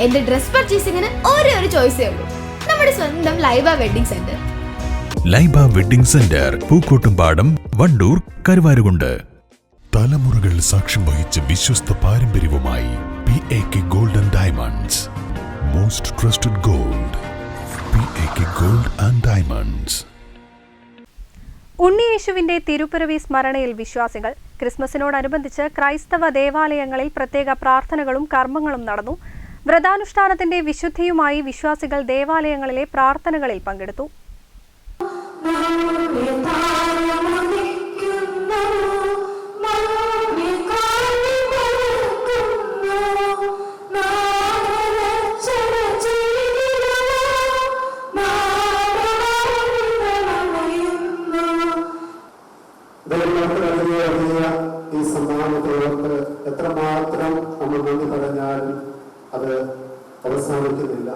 എന്റെ ഡ്രസ് പർച്ചേസിംഗിന് ഒരേ ഒരു ചോയ്സേ ഉള്ളൂ, നമ്മുടെ സ്വന്തം Laiba wedding centre. Laiba wedding centre, Pookkottumpadam, Wandoor, Karuvarakundu. തലമുറകൾ സാക്ഷ്യം വഹിച്ച വിശ്വസ്ത പാരമ്പര്യവുമായി PAK gold and diamonds. Most trusted gold, PAK gold and diamonds. ഉണ്ണിയേശുവിന്റെ തിരുപ്പിറവി സ്മരണയിൽ വിശ്വാസികൾ. ക്രിസ്മസിനോടനുബന്ധിച്ച് ക്രൈസ്തവ ദേവാലയങ്ങളിൽ പ്രത്യേക പ്രാർത്ഥനകളും കർമ്മങ്ങളും നടന്നു. വ്രതാനുഷ്ഠാനത്തിന്റെ വിശുദ്ധിയുമായി വിശ്വാസികൾ ദേവാലയങ്ങളിലെ പ്രാർത്ഥനകളിൽ പങ്കെടുത്തു. ഈ സമ്മാനത്തോട് എത്രമാത്രം നമ്മൾ നന്ദി പറഞ്ഞാലും അത് അവസാനിക്കുന്നില്ല.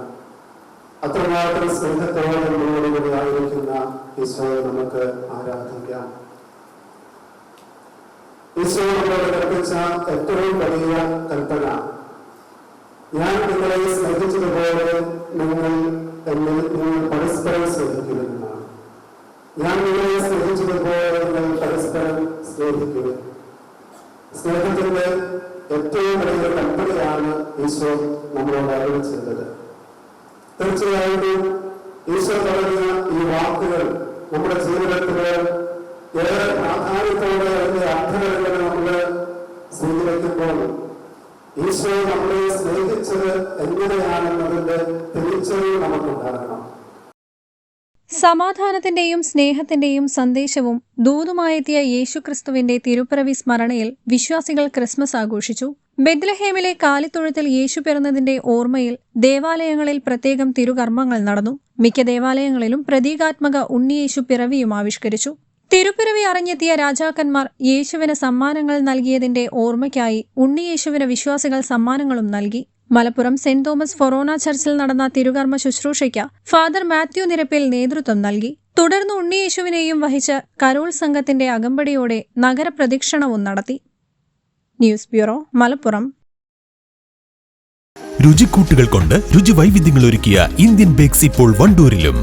അത്രമാത്രം സ്നേഹത്തോടെ നമ്മളോടുകൂടി ആയിരിക്കുന്ന ഈശോയെ നമുക്ക് ആരാധിക്കാം. ഈശോ നമ്മളോട് കൽപ്പിച്ച ഏറ്റവും വലിയ കൽപ്പന, ഞാൻ നിങ്ങളെ സ്നേഹിച്ചതുപോലെ നിങ്ങൾ പരസ്പരം സ്നേഹിക്കുമെന്നാണ്. ഞാൻ നിങ്ങളെ സ്നേഹിച്ചതുപോലെ നിങ്ങൾ പരസ്പരം സ്നേഹിക്കുക. സ്നേഹത്തിന്റെ ഏറ്റവും വലിയ കൽപ്പനയാണ് ഈശോ നമ്മളോട് അറിയിച്ചിരുന്നത്. തീർച്ചയായിട്ടും ഈശോ പറഞ്ഞ ഈ വാക്കുകൾ നമ്മുടെ ജീവിതത്തില് ഏറെ പ്രാധാന്യത്തോടെ അതിന്റെ അർത്ഥങ്ങൾ നമ്മൾ സ്വീകരിക്കുമ്പോൾ ഈശോ നമ്മളെ സ്നേഹിച്ചത് എങ്ങനെയാണെന്നതിന്റെ തിരിച്ചറിവ് നമുക്കുണ്ടാകണം. സമാധാനത്തിന്റെയും സ്നേഹത്തിന്റെയും സന്ദേശവും ദൂതുമായെത്തിയ യേശുക്രിസ്തുവിന്റെ തിരുപ്പിറവി സ്മരണയിൽ വിശ്വാസികൾ ക്രിസ്മസ് ആഘോഷിച്ചു. ബെത്ലഹേമിലെ കാലിത്തൊഴുത്തിൽ യേശു പിറന്നതിന്റെ ഓർമ്മയിൽ ദേവാലയങ്ങളിൽ പ്രത്യേകം തിരുകർമ്മങ്ങൾ നടന്നു. മിക്ക ദേവാലയങ്ങളിലും പ്രതീകാത്മക ഉണ്ണിയേശു പിറവിയും ആവിഷ്കരിച്ചു. തിരുപ്പിറവി അറിഞ്ഞെത്തിയ രാജാക്കന്മാർ യേശുവിന് സമ്മാനങ്ങൾ നൽകിയതിന്റെ ഓർമ്മയ്ക്കായി ഉണ്ണിയേശുവിന് വിശ്വാസികൾ സമ്മാനങ്ങളും നൽകി. മലപ്പുറം സെന്റ് തോമസ് ഫൊറോന ചർച്ചിൽ നടന്ന തിരുകർമ്മ ശുശ്രൂഷയ്ക്ക് ഫാദർ മാത്യു നിരപ്പിൽ നേതൃത്വം നൽകി. തുടർന്ന് ഉണ്ണിയേശുവിനെയും വഹിച്ച് കരോൾ സംഘത്തിന്റെ അകമ്പടിയോടെ നഗരപ്രദക്ഷിണവും നടത്തി. News bureau, Malappuram. രുചിക്കൂട്ടുകൾ കൊണ്ട് രുചി വൈവിധ്യങ്ങൾ ഒരുക്കിയ ഇന്ത്യൻ ബേക്സ് ഇപ്പോൾ വണ്ടൂരിലും.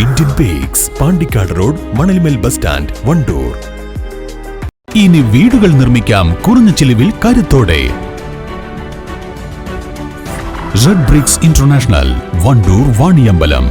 Indian bakes, Pandikkad road, Manalmel bus stand, Wandoor. ഇനി വീടുകൾ നിർമ്മിക്കാം കുറഞ്ഞ ചിലവിൽ കരുത്തോടെ. Red bricks international, Wandoor, Vaniyambalam.